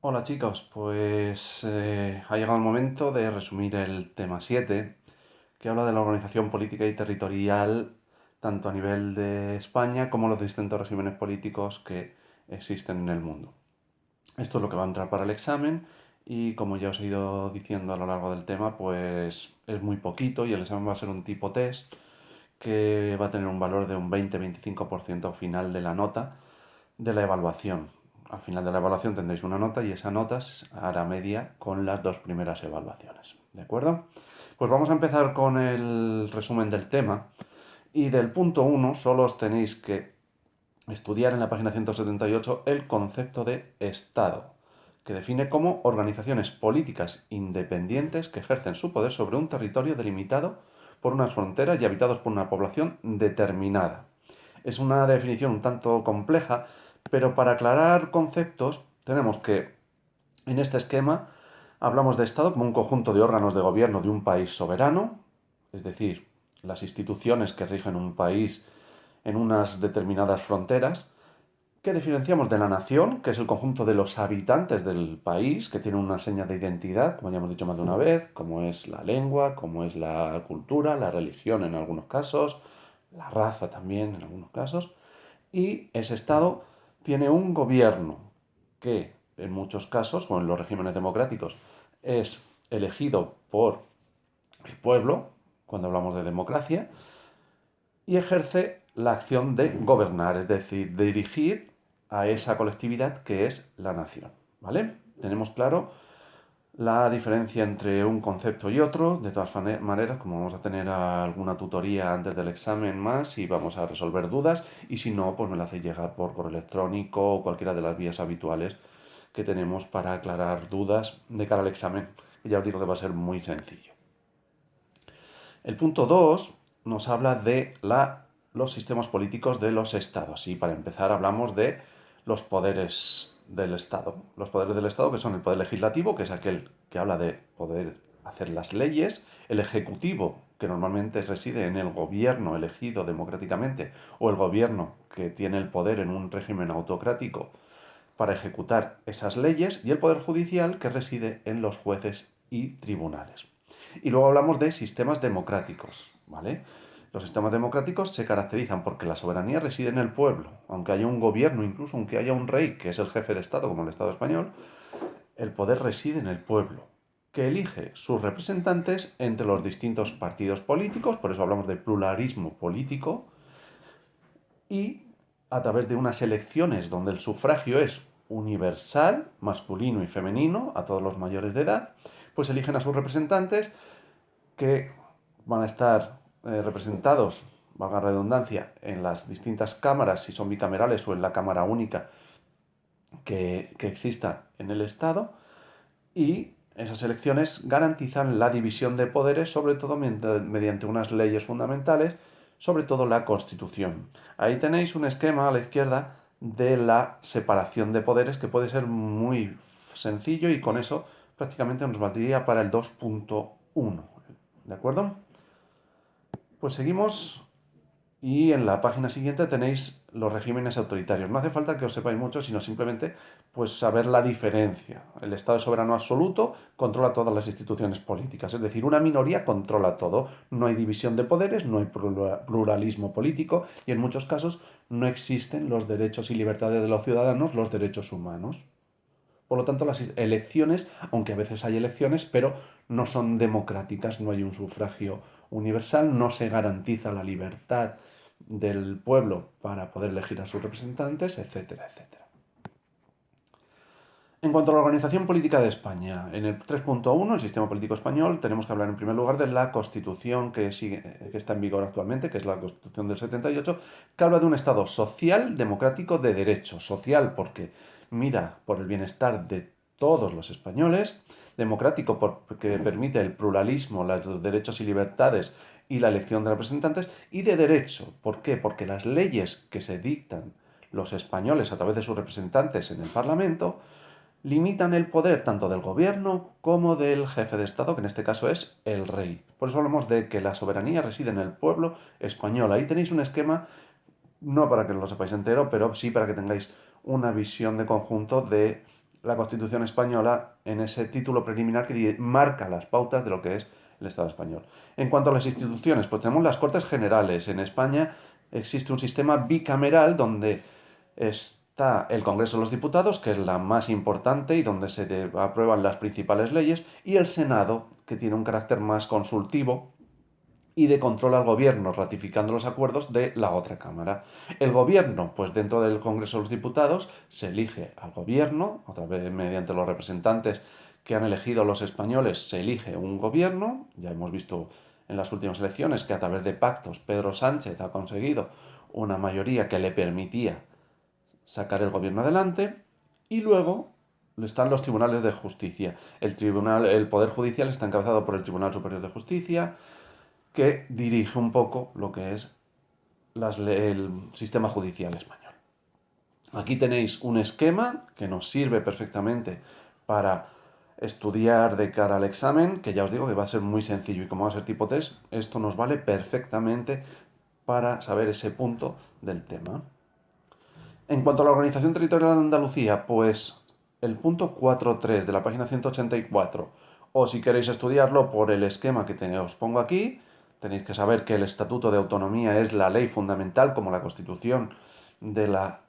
Hola chicos, pues ha llegado el momento de resumir el tema 7, que habla de la organización política y territorial tanto a nivel de España como los distintos regímenes políticos que existen en el mundo. Esto es lo que va a entrar para el examen y como ya os he ido diciendo a lo largo del tema, pues es muy poquito y el examen va a ser un tipo test que va a tener un valor de un 20-25% final de la nota de la evaluación. Al final de la evaluación tendréis una nota y esa nota hará media con las dos primeras evaluaciones. ¿De acuerdo? Pues vamos a empezar con el resumen del tema. Y del punto 1 solo os tenéis que estudiar en la página 178 el concepto de Estado, que define como organizaciones políticas independientes que ejercen su poder sobre un territorio delimitado por unas fronteras y habitados por una población determinada. Es una definición un tanto compleja, pero para aclarar conceptos tenemos que, en este esquema, hablamos de Estado como un conjunto de órganos de gobierno de un país soberano, es decir, las instituciones que rigen un país en unas determinadas fronteras, que diferenciamos de la nación, que es el conjunto de los habitantes del país, que tiene una seña de identidad, como ya hemos dicho más de una vez, como es la lengua, como es la cultura, la religión en algunos casos, la raza también en algunos casos, y ese Estado tiene un gobierno que en muchos casos, como en los regímenes democráticos, es elegido por el pueblo, cuando hablamos de democracia, y ejerce la acción de gobernar, es decir, dirigir a esa colectividad que es la nación. ¿Vale? Tenemos claro la diferencia entre un concepto y otro. De todas maneras, como vamos a tener alguna tutoría antes del examen más y vamos a resolver dudas, y si no, pues me la hacéis llegar por correo electrónico o cualquiera de las vías habituales que tenemos para aclarar dudas de cara al examen. Y ya os digo que va a ser muy sencillo. El punto 2 nos habla de los sistemas políticos de los estados. Y para empezar hablamos de los poderes del Estado. Los poderes del Estado, que son el poder legislativo, que es aquel que habla de poder hacer las leyes, el ejecutivo, que normalmente reside en el gobierno elegido democráticamente, o el gobierno que tiene el poder en un régimen autocrático para ejecutar esas leyes, y el poder judicial, que reside en los jueces y tribunales. Y luego hablamos de sistemas democráticos, ¿vale? Los sistemas democráticos se caracterizan porque la soberanía reside en el pueblo. Aunque haya un gobierno, incluso aunque haya un rey, que es el jefe de Estado, como el Estado español, el poder reside en el pueblo, que elige sus representantes entre los distintos partidos políticos, por eso hablamos de pluralismo político, y a través de unas elecciones donde el sufragio es universal, masculino y femenino, a todos los mayores de edad, pues eligen a sus representantes que van a estar representados, valga la redundancia, en las distintas cámaras, si son bicamerales o en la Cámara Única que exista en el Estado, y esas elecciones garantizan la división de poderes, sobre todo mediante unas leyes fundamentales, sobre todo la Constitución. Ahí tenéis un esquema a la izquierda de la separación de poderes que puede ser muy sencillo y con eso prácticamente nos valdría para el 2.1. ¿De acuerdo? Pues seguimos y en la página siguiente tenéis los regímenes autoritarios. No hace falta que os sepáis mucho, sino simplemente pues saber la diferencia. El Estado soberano absoluto controla todas las instituciones políticas, es decir, una minoría controla todo. No hay división de poderes, no hay pluralismo político y en muchos casos no existen los derechos y libertades de los ciudadanos, los derechos humanos. Por lo tanto, las elecciones, aunque a veces hay elecciones, pero no son democráticas, no hay un sufragio universal, no se garantiza la libertad del pueblo para poder elegir a sus representantes, etcétera, etcétera. En cuanto a la organización política de España, en el 3.1, el sistema político español, tenemos que hablar en primer lugar de la Constitución que está en vigor actualmente, que es la Constitución del 78, que habla de un Estado social, democrático, de derecho. Social porque mira por el bienestar de todos los españoles, democrático porque permite el pluralismo, los derechos y libertades y la elección de representantes, y de derecho. ¿Por qué? Porque las leyes que se dictan los españoles a través de sus representantes en el Parlamento limitan el poder tanto del gobierno como del jefe de Estado, que en este caso es el rey. Por eso hablamos de que la soberanía reside en el pueblo español. Ahí tenéis un esquema, no para que lo sepáis entero, pero sí para que tengáis una visión de conjunto de la Constitución española en ese título preliminar que marca las pautas de lo que es el Estado español. En cuanto a las instituciones, pues tenemos las Cortes Generales. En España existe un sistema bicameral donde está el Congreso de los Diputados, que es la más importante y donde se aprueban las principales leyes, y el Senado, que tiene un carácter más consultivo y de control al gobierno, ratificando los acuerdos de la otra cámara. El gobierno, pues dentro del Congreso de los Diputados, se elige al gobierno, otra vez mediante los representantes que han elegido los españoles, se elige un gobierno. Ya hemos visto en las últimas elecciones que a través de pactos Pedro Sánchez ha conseguido una mayoría que le permitía sacar el gobierno adelante. Y luego están los tribunales de justicia. El Poder Judicial está encabezado por el Tribunal Superior de Justicia, que dirige un poco lo que es el sistema judicial español. Aquí tenéis un esquema que nos sirve perfectamente para estudiar de cara al examen, que ya os digo que va a ser muy sencillo y como va a ser tipo test, esto nos vale perfectamente para saber ese punto del tema. En cuanto a la organización territorial de Andalucía, pues el punto 4.3 de la página 184, o si queréis estudiarlo por el esquema que os pongo aquí, tenéis que saber que el Estatuto de Autonomía es la ley fundamental, como la Constitución de la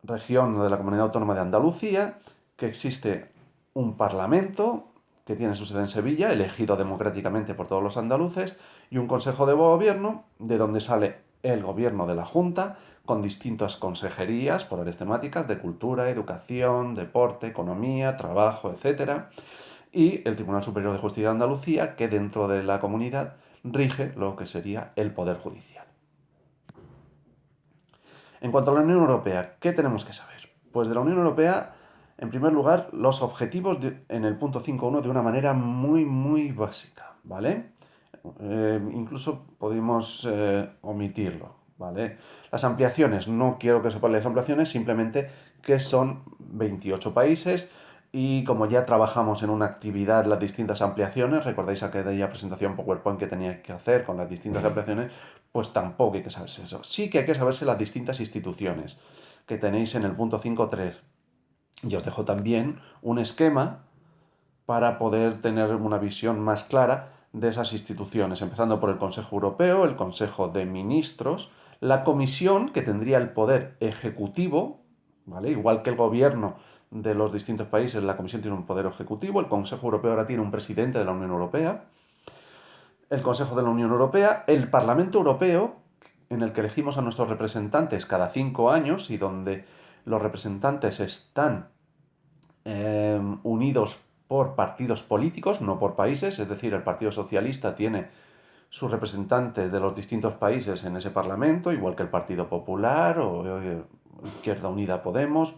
región de la Comunidad Autónoma de Andalucía, que existe un Parlamento que tiene su sede en Sevilla, elegido democráticamente por todos los andaluces, y un Consejo de Gobierno, de donde sale el gobierno de la Junta, con distintas consejerías por áreas temáticas de cultura, educación, deporte, economía, trabajo, etc. Y el Tribunal Superior de Justicia de Andalucía, que dentro de la comunidad rige lo que sería el Poder Judicial. En cuanto a la Unión Europea, ¿qué tenemos que saber? Pues de la Unión Europea, en primer lugar, los objetivos en el punto 5.1 de una manera muy básica, ¿vale? Incluso podemos omitirlo, ¿vale? Las ampliaciones, no quiero que sepáis las ampliaciones, simplemente que son 28 países y como ya trabajamos en una actividad las distintas ampliaciones, recordáis aquella presentación PowerPoint que tenía que hacer con las distintas ampliaciones, pues tampoco hay que saberse eso. Sí que hay que saberse las distintas instituciones que tenéis en el punto 5.3. Y os dejo también un esquema para poder tener una visión más clara de esas instituciones, empezando por el Consejo Europeo, el Consejo de Ministros, la Comisión, que tendría el poder ejecutivo, ¿vale? Igual que el gobierno de los distintos países, la Comisión tiene un poder ejecutivo, el Consejo Europeo ahora tiene un presidente de la Unión Europea, el Consejo de la Unión Europea, el Parlamento Europeo, en el que elegimos a nuestros representantes cada 5 años y donde los representantes están unidos por partidos políticos, no por países, es decir, el Partido Socialista tiene sus representantes de los distintos países en ese Parlamento, igual que el Partido Popular o Izquierda Unida Podemos,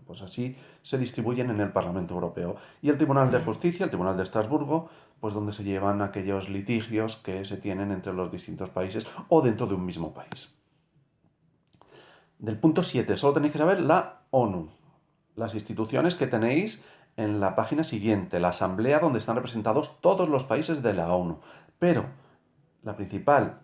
pues así se distribuyen en el Parlamento Europeo. Y el Tribunal de Justicia, el Tribunal de Estrasburgo, pues donde se llevan aquellos litigios que se tienen entre los distintos países o dentro de un mismo país. Del punto 7, solo tenéis que saber la ONU, las instituciones que tenéis en la página siguiente, la asamblea donde están representados todos los países de la ONU. Pero la principal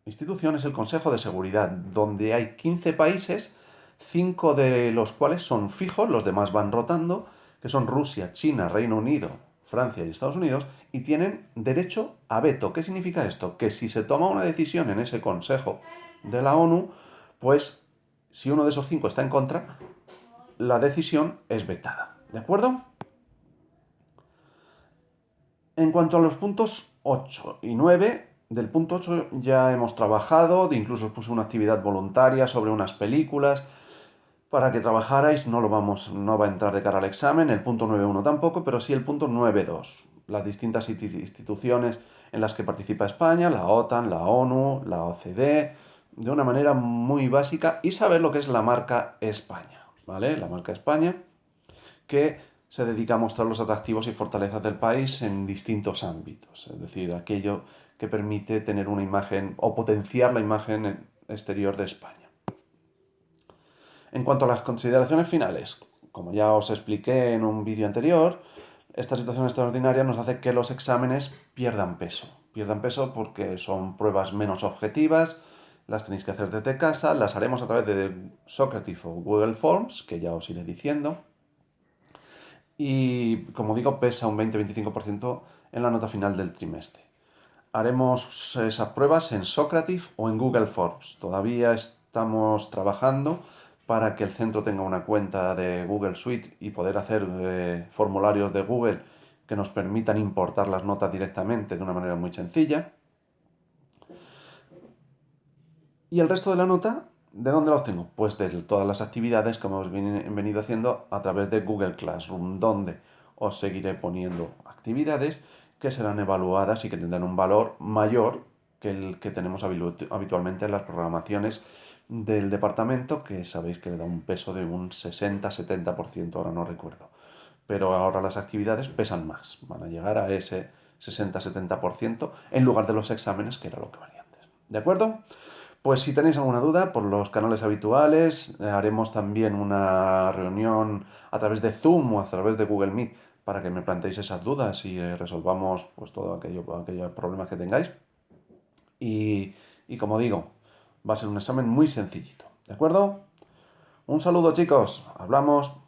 institución es el Consejo de Seguridad, donde hay 15 países, 5 de los cuales son fijos, los demás van rotando, que son Rusia, China, Reino Unido, Francia y Estados Unidos, y tienen derecho a veto. ¿Qué significa esto? Que si se toma una decisión en ese Consejo de la ONU, pues si uno de esos 5 está en contra, la decisión es vetada. ¿De acuerdo? En cuanto a los puntos 8 y 9, del punto 8 ya hemos trabajado, incluso os puse una actividad voluntaria sobre unas películas para que trabajarais, no va a entrar de cara al examen, el punto 9.1 tampoco, pero sí el punto 9.2, las distintas instituciones en las que participa España, la OTAN, la ONU, la OCDE, de una manera muy básica, y saber lo que es la marca España, ¿vale? La marca España, que se dedica a mostrar los atractivos y fortalezas del país en distintos ámbitos, es decir, aquello que permite tener una imagen o potenciar la imagen exterior de España. En cuanto a las consideraciones finales, como ya os expliqué en un vídeo anterior, esta situación extraordinaria nos hace que los exámenes pierdan peso. Pierdan peso porque son pruebas menos objetivas, las tenéis que hacer desde casa, las haremos a través de Socrative o Google Forms, que ya os iré diciendo. y, como digo, pesa un 20-25% en la nota final del trimestre. Haremos esas pruebas en Socrative o en Google Forms. Todavía estamos trabajando para que el centro tenga una cuenta de Google Suite y poder hacer formularios de Google que nos permitan importar las notas directamente de una manera muy sencilla. Y el resto de la nota, ¿de dónde la obtengo? Pues de todas las actividades que hemos venido haciendo a través de Google Classroom, donde os seguiré poniendo actividades que serán evaluadas y que tendrán un valor mayor que el que tenemos habitualmente en las programaciones del departamento, que sabéis que le da un peso de un 60-70%, ahora no recuerdo. Pero ahora las actividades pesan más, van a llegar a ese 60-70% en lugar de los exámenes, que era lo que valía antes. ¿De acuerdo? Pues si tenéis alguna duda, por los canales habituales, haremos también una reunión a través de Zoom o a través de Google Meet para que me planteéis esas dudas y resolvamos pues todo aquellos problemas que tengáis. Y como digo, va a ser un examen muy sencillito. ¿De acuerdo? Un saludo, chicos. Hablamos.